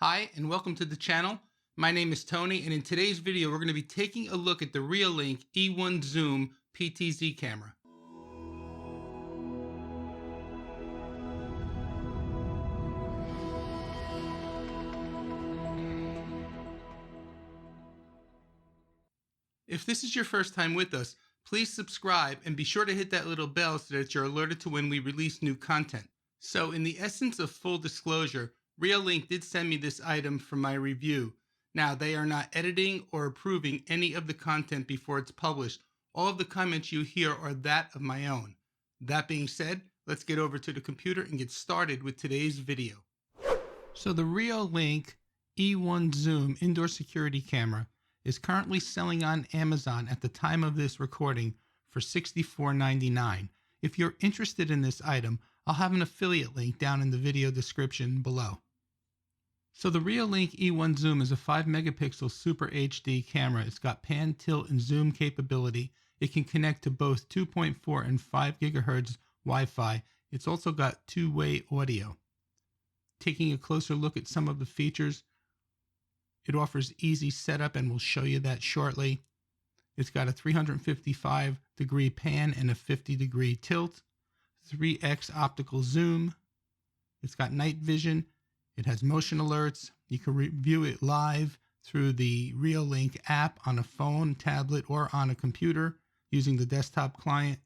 Hi, and welcome to the channel. My name is Tony, and in today's video, we're going to be taking a look at the Reolink E1 Zoom PTZ camera. If this is your first time with us, please subscribe and be sure to hit that little bell so that you're alerted to when we release new content. So in the essence of full disclosure, Reolink did send me this item for my review. Now, they are not editing or approving any of the content before it's published. All of the comments you hear are that of my own. That being said, let's get over to the computer and get started with today's video. So the Reolink E1 Zoom indoor security camera is currently selling on Amazon at the time of this recording for $64.99. If you're interested in this item, I'll have an affiliate link down in the video description below. So the Reolink E1 Zoom is a 5 megapixel Super HD camera. It's got pan, tilt, and zoom capability. It can connect to both 2.4 and 5 gigahertz Wi-Fi. It's also got two-way audio. Taking a closer look at some of the features, it offers easy setup, and we'll show you that shortly. It's got a 355-degree pan and a 50-degree tilt, 3x optical zoom. It's got night vision. It has motion alerts. You can view it live through the Reolink app on a phone, tablet, or on a computer using the desktop client.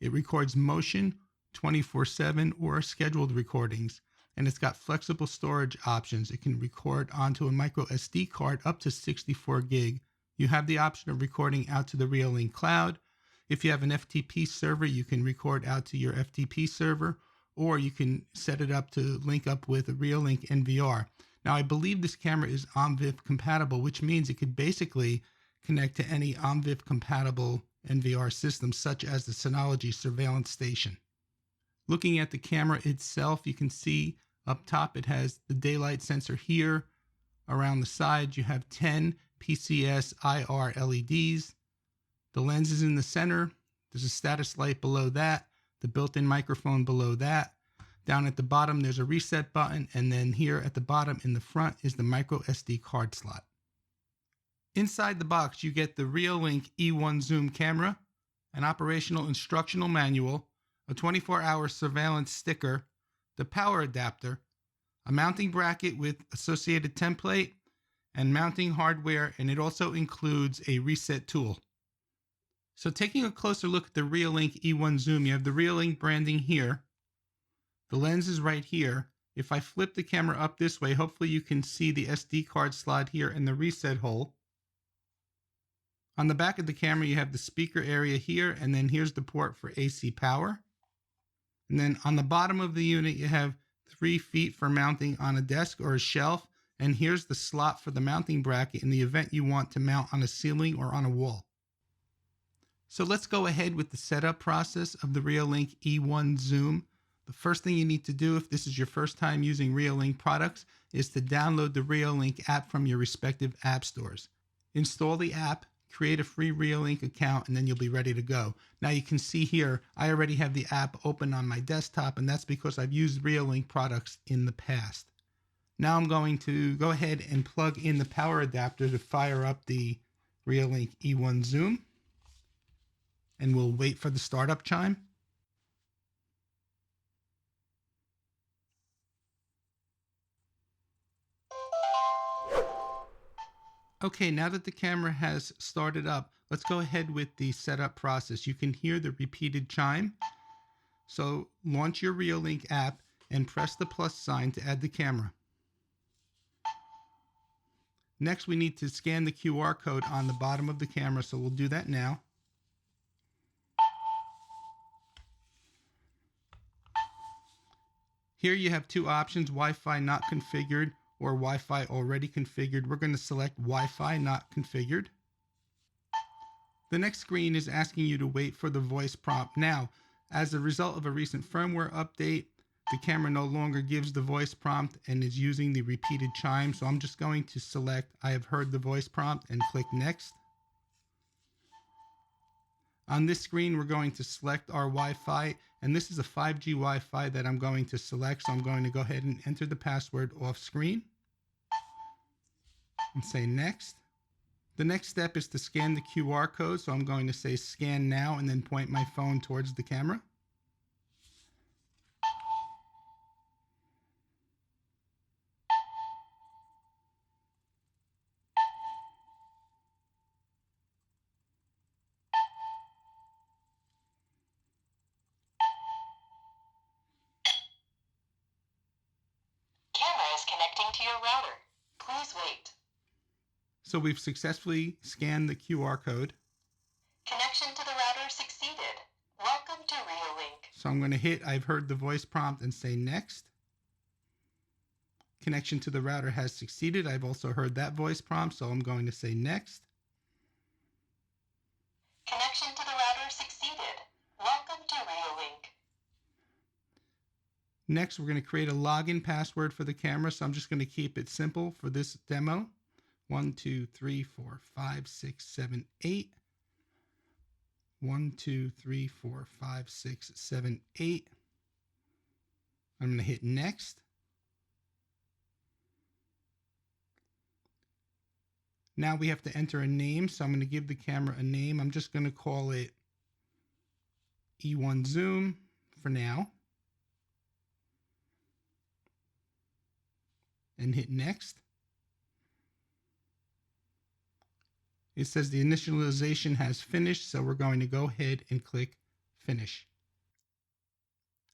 It records motion 24/7 or scheduled recordings. And it's got flexible storage options. It can record onto a micro SD card up to 64 gig. You have the option of recording out to the Reolink cloud. If you have an FTP server, you can record out to your FTP server, or you can set it up to link up with a Reolink NVR. Now, I believe this camera is OMVIF compatible, which means it could basically connect to any OMVIF compatible NVR system, such as the Synology surveillance station. Looking at the camera itself, you can see up top it has the daylight sensor here. Around the side, you have 10 PCS IR LEDs. The lens is in the center. There's a status light below that, the built-in microphone below that. Down at the bottom, there's a reset button, and then here at the bottom in the front is the micro SD card slot. Inside the box, you get the Reolink E1 Zoom camera, an operational instructional manual, a 24-hour surveillance sticker, the power adapter, a mounting bracket with associated template, and mounting hardware, and it also includes a reset tool. So taking a closer look at the Reolink E1 Zoom, you have the Reolink branding here. The lens is right here. If I flip the camera up this way, hopefully you can see the SD card slot here and the reset hole. On the back of the camera, you have the speaker area here, and then here's the port for AC power. And then on the bottom of the unit, you have 3 feet for mounting on a desk or a shelf. And here's the slot for the mounting bracket in the event you want to mount on a ceiling or on a wall. So let's go ahead with the setup process of the Reolink E1 Zoom. The first thing you need to do if this is your first time using Reolink products is to download the Reolink app from your respective app stores. Install the app, create a free Reolink account, and then you'll be ready to go. Now you can see here, I already have the app open on my desktop, and that's because I've used Reolink products in the past. Now I'm going to go ahead and plug in the power adapter to fire up the Reolink E1 Zoom, and we'll wait for the startup chime. Okay, now that the camera has started up, let's go ahead with the setup process. You can hear the repeated chime. So launch your Reolink app and press the plus sign to add the camera. Next, we need to scan the QR code on the bottom of the camera, so we'll do that now. Here you have two options, Wi-Fi not configured or Wi-Fi already configured. We're going to select Wi-Fi not configured. The next screen is asking you to wait for the voice prompt. Now, as a result of a recent firmware update, the camera no longer gives the voice prompt and is using the repeated chime. So I'm just going to select I have heard the voice prompt and click next. On this screen, we're going to select our Wi-Fi, and this is a 5G Wi-Fi that I'm going to select. So I'm going to go ahead and enter the password off screen. and say next. The next step is to scan the QR code, so I'm going to say scan now and then point my phone towards the camera. Camera is connecting to your router. Please wait. So we've successfully scanned the QR code. Connection to the router succeeded. Welcome to Reolink. So I'm going to hit I've heard the voice prompt and say next. Connection to the router has succeeded. I've also heard that voice prompt, so I'm going to say next. Connection to the router succeeded. Welcome to Reolink. Next, we're going to create a login password for the camera, so I'm just going to keep it simple for this demo. 1, 2, 3, 4, 5, 6, 7, 8. 1, 2, 3, 4, 5, 6, 7, 8. I'm going to hit next. Now we have to enter a name, so I'm going to give the camera a name. I'm just going to call it E1 Zoom for now. And hit next. It says the initialization has finished, so we're going to go ahead and click finish.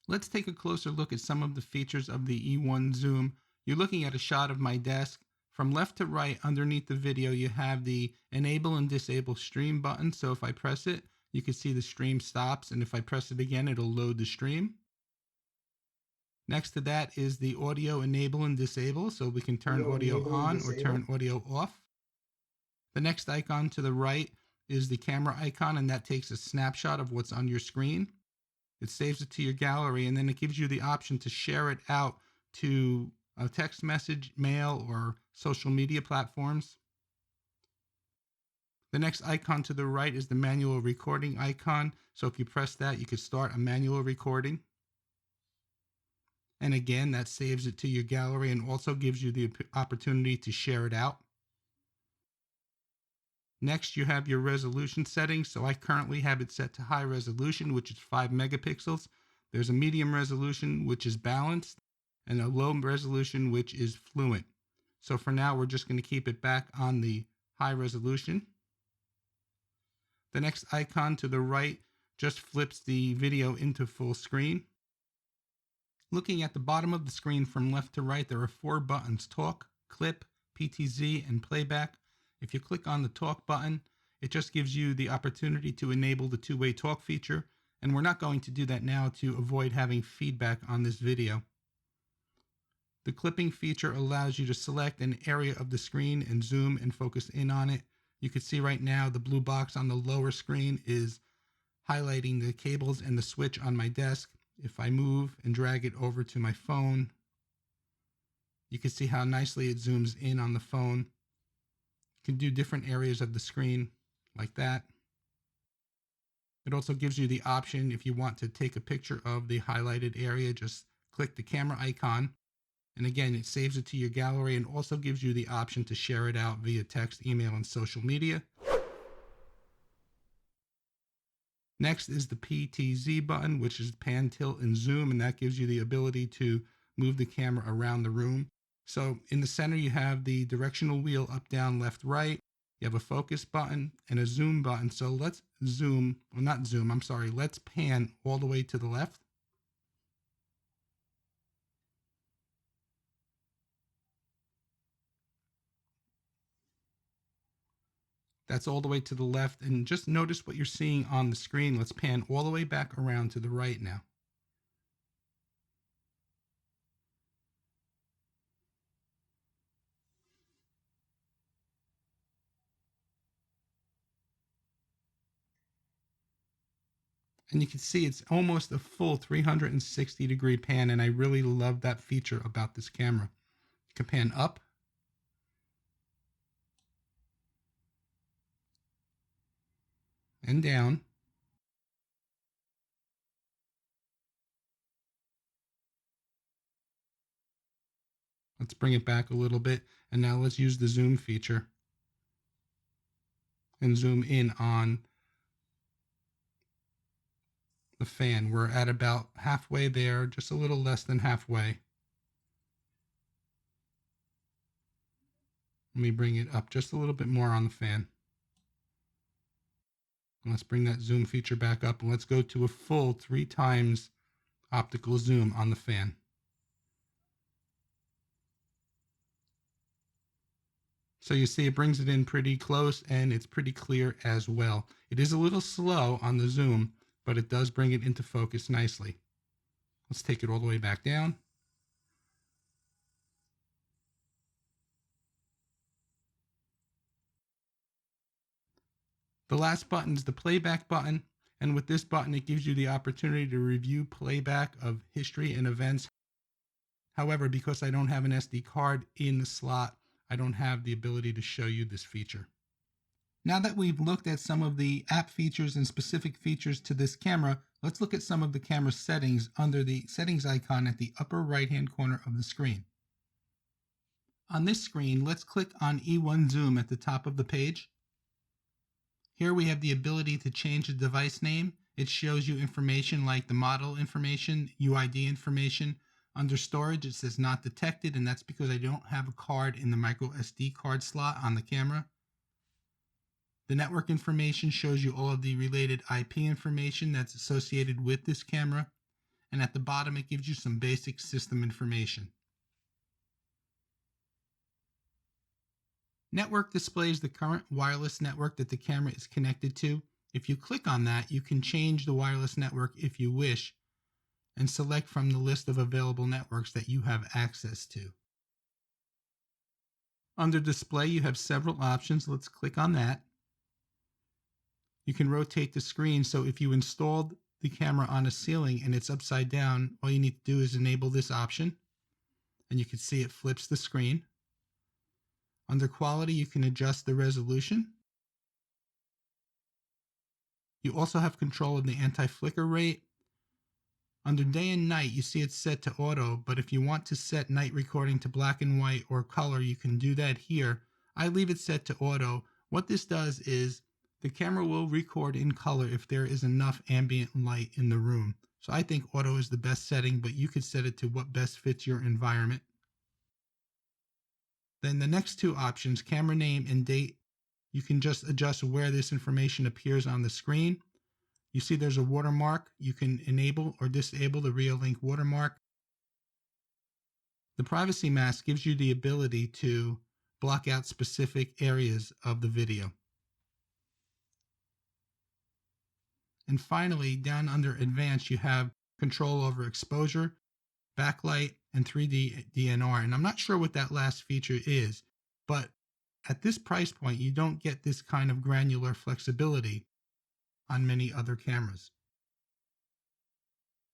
Let's take a closer look at some of the features of the E1 Zoom. You're looking at a shot of my desk. From left to right underneath the video, you have the enable and disable stream button. So if I press it, you can see the stream stops, and if I press it again, it'll load the stream. Next to that is the audio enable and disable, so we can turn audio on or turn audio off. The next icon to the right is the camera icon, and that takes a snapshot of what's on your screen. It saves it to your gallery, and then it gives you the option to share it out to a text message, mail, or social media platforms. The next icon to the right is the manual recording icon. So if you press that, you could start a manual recording. And again, that saves it to your gallery and also gives you the opportunity to share it out. Next, you have your resolution settings. So I currently have it set to high resolution, which is 5 megapixels. There's a medium resolution, which is balanced, and a low resolution, which is fluent. So for now, we're just going to keep it back on the high resolution. The next icon to the right just flips the video into full screen. Looking at the bottom of the screen from left to right, there are 4 buttons: talk, clip, PTZ, and playback. If you click on the talk button, it just gives you the opportunity to enable the two-way talk feature, and we're not going to do that now to avoid having feedback on this video. The clipping feature allows you to select an area of the screen and zoom and focus in on it. You can see right now the blue box on the lower screen is highlighting the cables and the switch on my desk. If I move and drag it over to my phone, you can see how nicely it zooms in on the phone. You can do different areas of the screen like that. It also gives you the option, if you want to take a picture of the highlighted area, just click the camera icon. And again, it saves it to your gallery and also gives you the option to share it out via text, email, and social media. Next is the PTZ button, which is pan, tilt, and zoom, and that gives you the ability to move the camera around the room. So in the center, you have the directional wheel up, down, left, right. You have a focus button and a zoom button. So let's zoom, well, not zoom, I'm sorry, let's pan all the way to the left. That's all the way to the left. And just notice what you're seeing on the screen. Let's pan all the way back around to the right now. And you can see it's almost a full 360-degree pan, and I really love that feature about this camera. You can pan up, and down, Let's bring it back a little bit. And now let's use the zoom feature and zoom in on the fan. We're at about halfway there, just a little less than halfway. Let me bring it up just a little bit more on the fan. Let's bring that zoom feature back up and let's go to a full 3 times optical zoom on the fan. So you see it brings it in pretty close and it's pretty clear as well. It is a little slow on the zoom, but it does bring it into focus nicely. Let's take it all the way back down. The last button is the playback button, and with this button it gives you the opportunity to review playback of history and events. However, because I don't have an SD card in the slot, I don't have the ability to show you this feature. Now that we've looked at some of the app features and specific features to this camera, let's look at some of the camera settings under the settings icon at the upper right-hand corner of the screen. On this screen, let's click on E1 Zoom at the top of the page. Here we have the ability to change the device name. It shows you information like the model information, UID information. Under storage, it says not detected, and that's because I don't have a card in the micro SD card slot on the camera. The network information shows you all of the related IP information that's associated with this camera. And at the bottom, it gives you some basic system information. Network displays the current wireless network that the camera is connected to. If you click on that, you can change the wireless network if you wish and select from the list of available networks that you have access to. Under display, you have several options. Let's click on that. You can rotate the screen, so if you installed the camera on a ceiling and it's upside down, all you need to do is enable this option, and you can see it flips the screen. Under quality, you can adjust the resolution. You also have control of the anti-flicker rate. Under day and night, you see it's set to auto, but if you want to set night recording to black and white or color, you can do that here. I leave it set to auto. What this does is the camera will record in color if there is enough ambient light in the room. So I think auto is the best setting, but you could set it to what best fits your environment. Then the next two options, camera name and date, you can just adjust where this information appears on the screen. You see there's a watermark. You can enable or disable the Reolink watermark. The privacy mask gives you the ability to block out specific areas of the video. And finally, down under advanced, you have control over exposure, backlight, and 3D DNR. And I'm not sure what that last feature is, but at this price point, you don't get this kind of granular flexibility on many other cameras.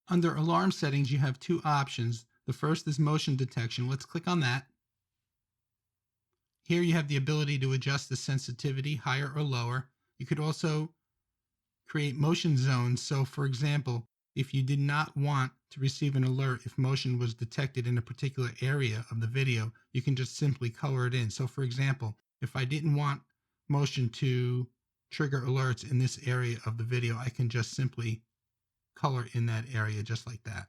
Under alarm settings, you have two options. The first is motion detection. Let's click on that. Here you have the ability to adjust the sensitivity higher or lower. You could also create motion zones. So for example, if you did not want to receive an alert if motion was detected in a particular area of the video, you can just simply color it in. So for example, if I didn't want motion to trigger alerts in this area of the video, I can just simply color in that area just like that.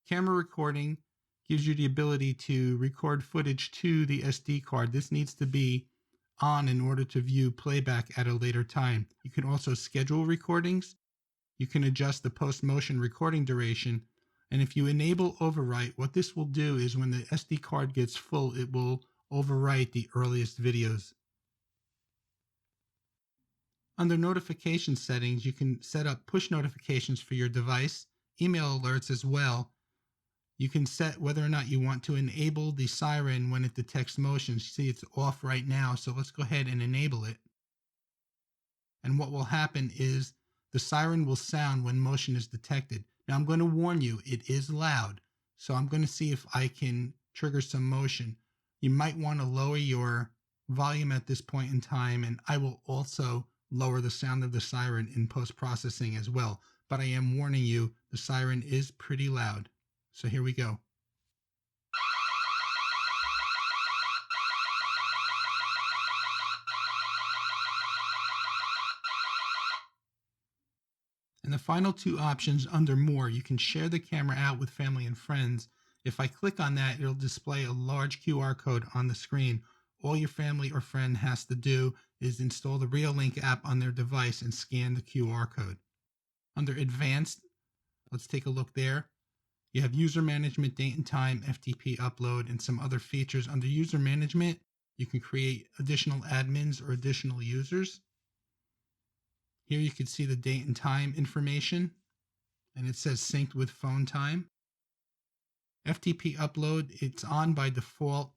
Camera recording gives you the ability to record footage to the SD card. This needs to be on in order to view playback at a later time. You can also schedule recordings. You can adjust the post-motion recording duration. And if you enable overwrite, what this will do is when the SD card gets full, it will overwrite the earliest videos. Under notification settings, you can set up push notifications for your device, email alerts as well. You can set whether or not you want to enable the siren when it detects motion. See, it's off right now, so let's go ahead and enable it. And what will happen is the siren will sound when motion is detected. Now I'm going to warn you, it is loud, so I'm going to see if I can trigger some motion. You might want to lower your volume at this point in time, and I will also lower the sound of the siren in post-processing as well. But I am warning you, the siren is pretty loud. So here we go. And the final two options under More, you can share the camera out with family and friends. If I click on that, it'll display a large QR code on the screen. All your family or friend has to do is install the Reolink app on their device and scan the QR code. Under Advanced, let's take a look there. You have user management, date and time, FTP upload, and some other features. Under user management, you can create additional admins or additional users. Here you can see the date and time information, and it says synced with phone time. FTP upload, it's on by default.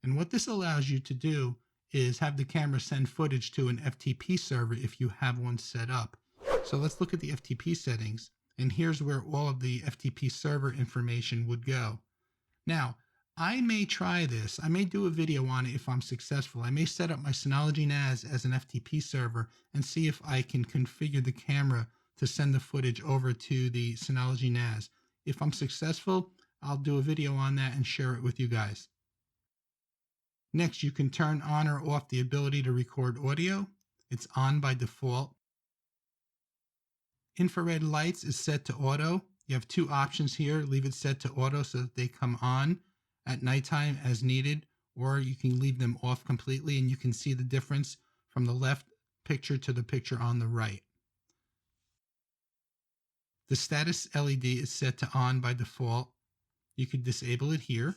And what this allows you to do is have the camera send footage to an FTP server if you have one set up. So let's look at the FTP settings. And here's where all of the FTP server information would go. Now, I may try this. I may do a video on it if I'm successful. I may set up my Synology NAS as an FTP server and see if I can configure the camera to send the footage over to the Synology NAS. If I'm successful, I'll do a video on that and share it with you guys. Next, you can turn on or off the ability to record audio. It's on by default. Infrared lights is set to auto. You have two options here. Leave it set to auto so that they come on at nighttime as needed, or you can leave them off completely and you can see the difference from the left picture to the picture on the right. The status LED is set to on by default. You could disable it here.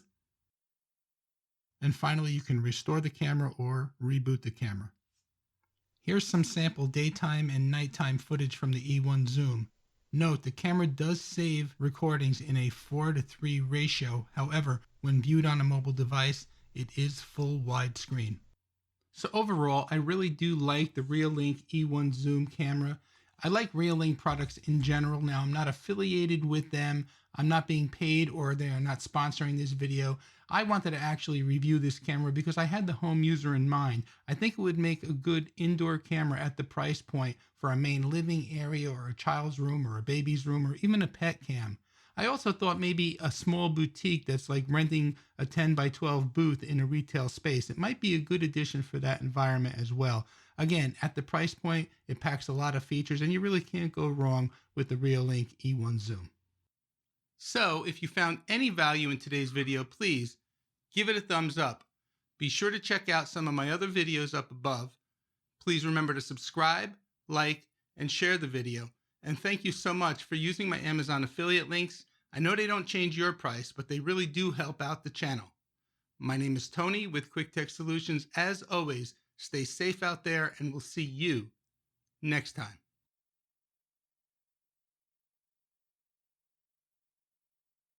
And finally, you can restore the camera or reboot the camera. Here's some sample daytime and nighttime footage from the E1 Zoom. Note, the camera does save recordings in a 4:3 ratio. However, when viewed on a mobile device, it is full widescreen. So overall, I really do like the Reolink E1 Zoom camera. I like Reolink products in general. Now, I'm not affiliated with them. I'm not being paid, or they are not sponsoring this video. I wanted to actually review this camera because I had the home user in mind. I think it would make a good indoor camera at the price point for a main living area or a child's room or a baby's room or even a pet cam. I also thought maybe a small boutique that's like renting a 10 by 12 booth in a retail space. It might be a good addition for that environment as well. Again, at the price point, it packs a lot of features and you really can't go wrong with the Reolink E1 Zoom. So if you found any value in today's video, please give it a thumbs up. Be sure to check out some of my other videos up above. Please remember to subscribe, like, and share the video. And thank you so much for using my Amazon affiliate links. I know they don't change your price, but they really do help out the channel. My name is Tony with Quik Tech Solutions. As always, stay safe out there and we'll see you next time.